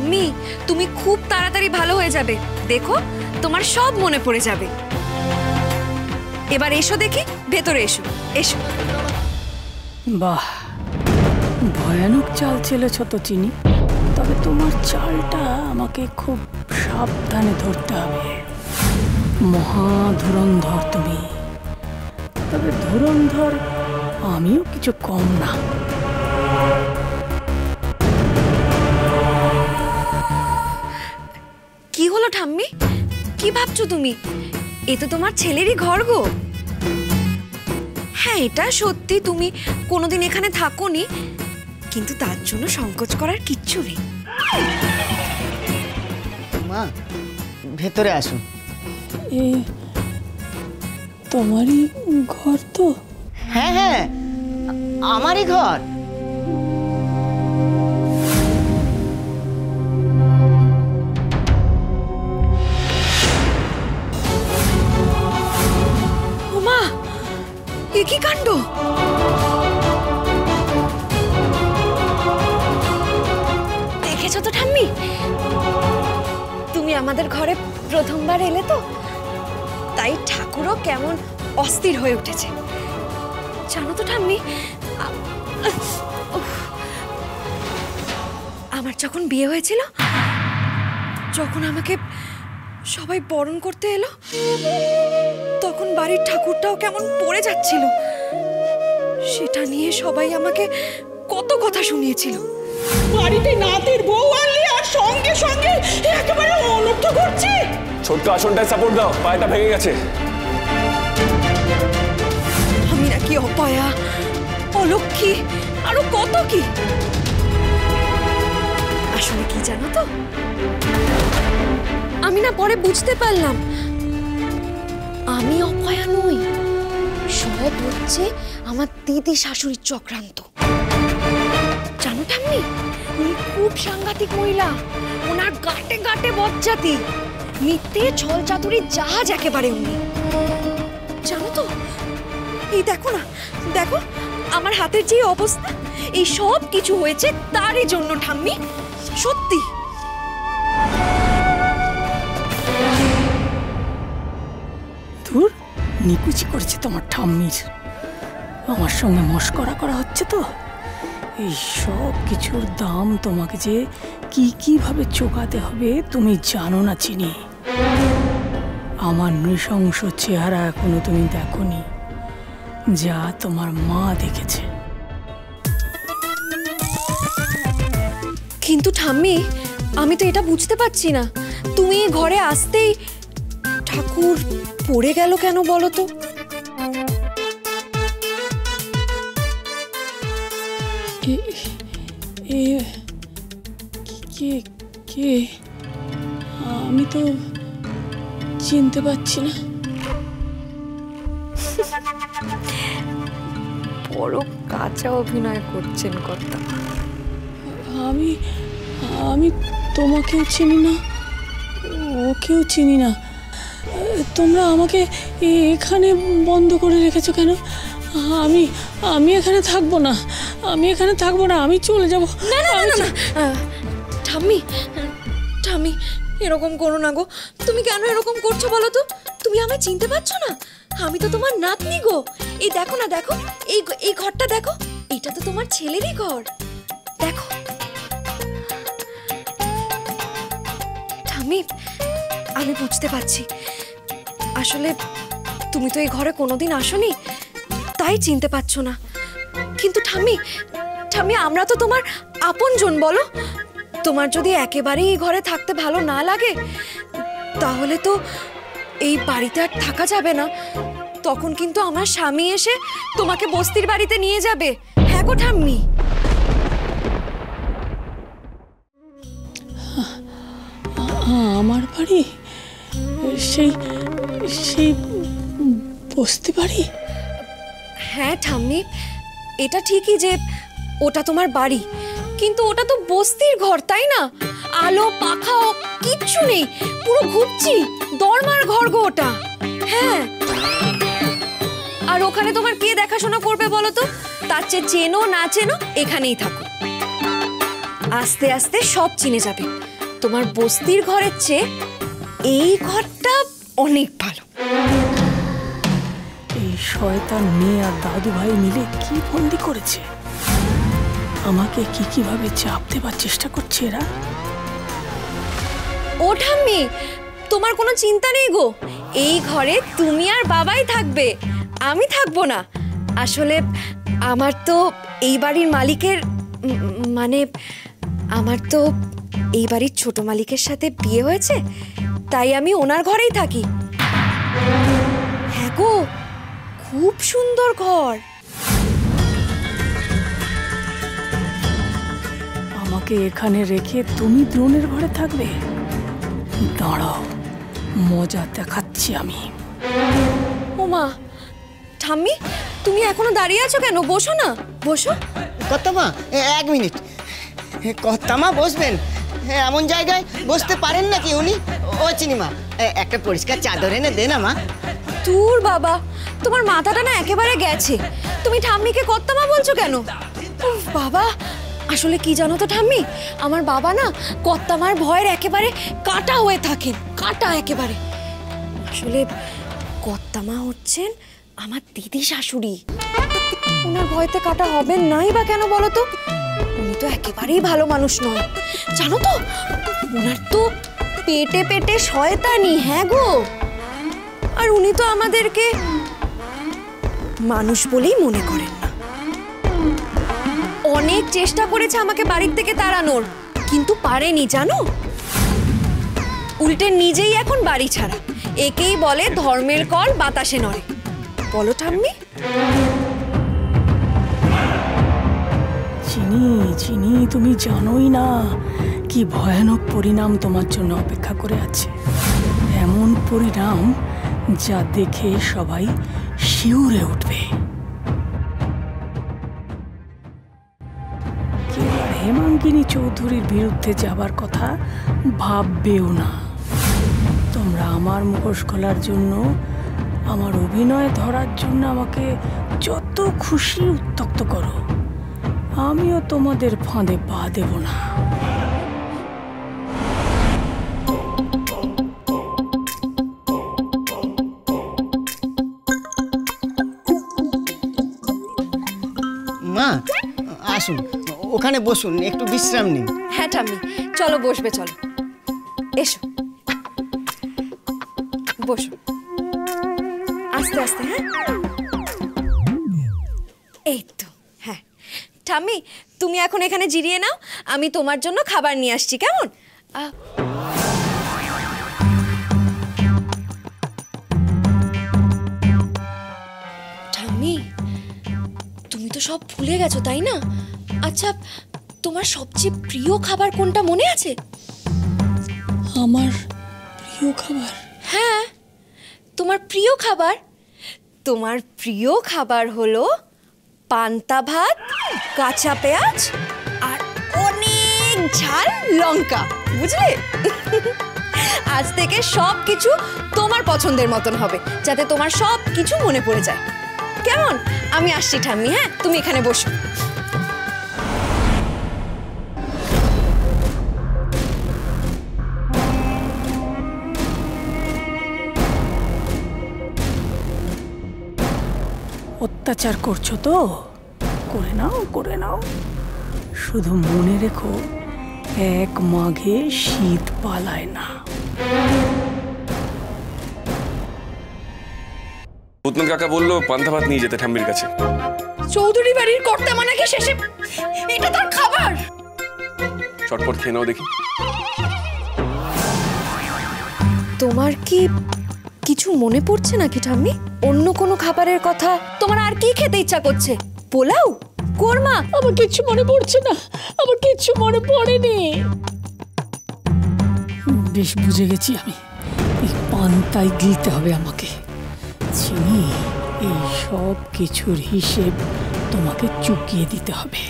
ঠাম্মি, তুমি খুব তাড়াতাড়ি ভালো হয়ে যাবে, দেখো তোমার সব মনে পড়ে যাবে। এবার এসো দেখি, ভেতরে এসো এসো। বাহ, ভয়ানক চাল চেলেছ তো চিনি। তবে তোমার চালটা আমাকে খুব সাবধানে ধরতে হবে। মহা ধুরন্ধর তুমি, তবে ধুরন্ধর আমিও কিছু কম না। কি হলো ঠাম্মি, কি ভাবছো তুমি? এ তো তোমার ছেলেরই ঘর গো। হ্যাঁ, এটা সত্যি তুমি কোনোদিন এখানে থাকোনি, কিন্তু তার জন্য সংকোচ করার কিচ্ছু নেই। মা, ভেতরে আসুন। এ তোমারই ঘর তো? হ্যাঁ হ্যাঁ, আমারই ঘর। ওমা, এ কি কাণ্ড! দেখেছো তো ঠাম্মি, তুমি আমাদের ঘরে প্রথমবার এলে তো, তাই ঠাকুরও কেমন অস্থির হয়ে উঠেছে। জানো তো ঠাম্মি, আমার যখন বিয়ে হয়েছিল, যখন আমাকে সবাই বরণ করতে এলো, তখন বাড়ির ঠাকুরটাও কেমন পড়ে যাচ্ছিল। সেটা নিয়ে সবাই আমাকে কত কথা শুনিয়েছিল। বাড়িতে নাতির বউ আনলি আর সঙ্গে সঙ্গে একেবারে অনুপ্ত করছে। ছোট্ট আসনটায় সাপোর্ট দাও, পায়টা ভেঙে গেছে। আমি নাকি অপয়া, অলক্ষী, আরো কত কি। আসলে কি জানো তো, আমি না পরে বুঝতে পারলাম আমি অপয়া নই, সব হচ্ছে আমার দিদি শাশুড়ির চক্রান্ত। জানো ঠাম্মি, উনি খুব সাংঘাতিক মহিলা, ওনার গাটে গাটে বজ্জাতি, মিথ্যে ছল চাতুরির জাহাজ একেবারে উনি। জানো তো, এই দেখো না, দেখো আমার হাতের যে অবস্থা, এই সব কিছু হয়েছে তারই জন্য ঠাম্মি, সত্যি। ধুর, নিকুচি করছে তোমার ঠাম্মির। আমার সঙ্গে মস্করা করা হচ্ছে তো। এই সব কিছুর দাম তোমাকে যে কি কিভাবে চোকাতে হবে তুমি জানো না চিনি। আমার নৃশংস চেহারা এখনো তুমি দেখোনি, যা তোমার মা দেখেছে। কিন্তু ঠাম্মি, আমি তো এটা বুঝতে পারছি না, তুমি ঘরে আসতেই ঠাকুর পড়ে গেল কেন বলো তো? কে কে? আমি তো চিনতে পারছি না। বড় কাঁচা অভিনয় করছেন কর্তা। আমি আমি তোমাকেও চিনি না, ওকেও চিনি না। তোমরা আমাকে এখানে বন্ধ করে রেখেছো কেন? আমি আমি এখানে থাকবো না, আমি এখানে থাকবো না, আমি চলে যাব। না না না না, ঠাম্মি ঠাম্মি, এরকম করো না গো। তুমি কেন এরকম করছো বলো তো? তুমি আমায় চিনতে পারছো না? আমি তো তোমার নাতনি গো। এই দেখো না, দেখো এই ঘরটা দেখো, এটা তো তোমার ছেলেরই ঘর। দেখো ঠাম্মি, আমি বুঝতে পারছি, আসলে তুমি তো এই ঘরে কোনোদিন আসোনি, তাই চিনতে পারছো না। কিন্তু ঠাম্মি ঠাম্মি, আমরা তো তোমার আপনজন বলো। তোমার যদি একেবারেই এই ঘরে থাকতে ভালো না লাগে, তাহলে তো এই বাড়িতে আর থাকা যাবে না। তখন কিন্তু আমার স্বামী এসে তোমাকে বস্তির বাড়িতে নিয়ে যাবে। হ্যাঁ গো ঠাম্মি। আমার বাড়ি? সেই সেই বস্তি বাড়ি? হ্যাঁ ঠাম্মি, এটা ঠিকই যে ওটা তোমার বাড়ি, কিন্তু ওটা তো বস্তির ঘর, তাই না? আলো পাখা কিচ্ছু নেই, পুরো ঘুরছি দরমার ঘর গো ওটা। হ্যাঁ, আর ওখানে তোমার কে দেখাশোনা করবে বলো তো? তার চেয়ে চেনো না চেনো এখানেই থাকো, আস্তে আস্তে সব চিনে যাবে। তোমার বস্তির ঘরের চেয়ে এই ঘরটা অনেক ভালো। এই শয়তান মেয়ে আর দাদু ভাই মিলে কি বন্দি করেছে আমাকে, কিভাবে চাপ দেবার চেষ্টা করছে এরা। ও ঠাম্মি, তোমার কোনো চিন্তা নেই গো, এই ঘরে তুমি আর বাবাই থাকবে, আমি থাকবো না। আসলে আমার তো এই বাড়ির মালিকের মানে আমার তো এই বাড়ির ছোট মালিকের সাথে বিয়ে হয়েছে, তাই আমি ওনার ঘরেই থাকি। হ্যাঁ গো, খুব সুন্দর ঘর। আমাকে এখানে রেখে তুমি দ্রোণের ঘরে থাকবে? দাঁড়াও, মজা দেখাচ্ছি আমি। ওমা, ঠাম্মি তুমি এখনো দাঁড়িয়ে আছো কেন? বসো না, বসো। কর্তামা 1 মিনিট। কর্তামা বসবেন? এমন জায়গায় বসতে পারেন নাকি উনি? ও চিনিমা, একটা পরিষ্কার চাদর এনে দে না মা। দূর বাবা, তোমার মাথাটা না একেবারে গেছে। তুমি ঠাম্মিকে কর্তামা বলছো কেন? উফ বাবা, আসলে কি জানো তো ঠাম্মি, আমার বাবা না কর্তামার ভয়ের একেবারে কাটা হয়ে থাকেন, কাটা একেবারে। আসলে কর্তামা হচ্ছেন আমার দিদি শাশুড়ি, ওনার ভয়তে কাটা হবেন নাই বা কেন বলো তো? উনি তো একেবারেই ভালো মানুষ নয়, জানো তো? ওনার তো পেটে পেটে শয়তানি। হ্যাঁ গো, আর উনি তো আমাদেরকে মানুষ বলেই মনে করেন না। অনেক চেষ্টা করেছে আমাকে বাড়ির থেকে তাড়ানোর, কিন্তু পারেনি জানো। উল্টে নিজেই এখন বাড়ি ছাড়া। একেই বলে ধর্মের কল বাতাসে নড়ে। বলো ঠাম্মি। চিনি, তুমি জানোই না কি ভয়ানক পরিণাম তোমার জন্য অপেক্ষা করে আছে। এমন পরিণাম যা দেখে সবাই শিউরে উঠবে। হেমাঙ্গিনী চৌধুরীর বিরুদ্ধে যাবার কথা ভাববেও না। তোমরা আমার মুখোশ খোলার জন্য, আমার অভিনয় ধরার জন্য আমাকে যত খুশি উত্ত্যক্ত করো, আমিও তোমাদের ফাঁদে পা দেব না। মা আসুন, ওখানে বসুন, একটু বিশ্রাম নিন। হ্যাঁ ঠাম্মি, চলো বসবে, চলো এসো বসো, আস্তে আস্তে। হ্যাঁ, এই তো। হ্যাঁ ঠাম্মি, তুমি এখন এখানে জিরিয়ে নাও, আমি তোমার জন্য খাবার নিয়ে আসছি, কেমন? ঠাম্মি, তুমি তো সব ভুলে গেছো তাই না? আচ্ছা, তোমার সবচেয়ে প্রিয় খাবার কোনটা মনে আছে? আমার প্রিয় খাবার? হ্যাঁ, তোমার প্রিয় খাবার। তোমার প্রিয় খাবার হলো পান্তা ভাত, কাঁচা পেঁয়াজ আর অনেক ঝাল লঙ্কা, বুঝলে? আজ থেকে সব কিছু তোমার পছন্দের মতন হবে, যাতে তোমার সব কিছু মনে পড়ে যায়, কেমন? আমি আসছি ঠাম্মি। হ্যাঁ, তুমি এখানে বসো। অত্যাচার করছো তো? করে নাও, করে নাও। শুধু মনে রেখো, 1 মাঘে শীত পালায় না। পুতন কাকা বললো পান্তা ভাত নিয়ে যেতে ঠাম্মির কাছে। চৌধুরী বাড়ির কর্তামা নাকি শেষে এটা তার খাবার? চটপট খেয়ে নাও দেখি। তোমার কি কিছু মনে পড়ছে নাকি ঠাম্মি? অন্য কোনো খাবারের কথা? তোমার আর কি খেতে ইচ্ছা করছে? পোলাও, কোরমা? আমার কিচ্ছু মনে পড়ছে না, আমার কিচ্ছু মনে পড়েনি। বেশ বুঝে গেছি আমি, এই পান্তায় গিলতে হবে আমাকে। চিনি, এই সব কিছুর হিসেব তোমাকে চুকিয়ে দিতে হবে।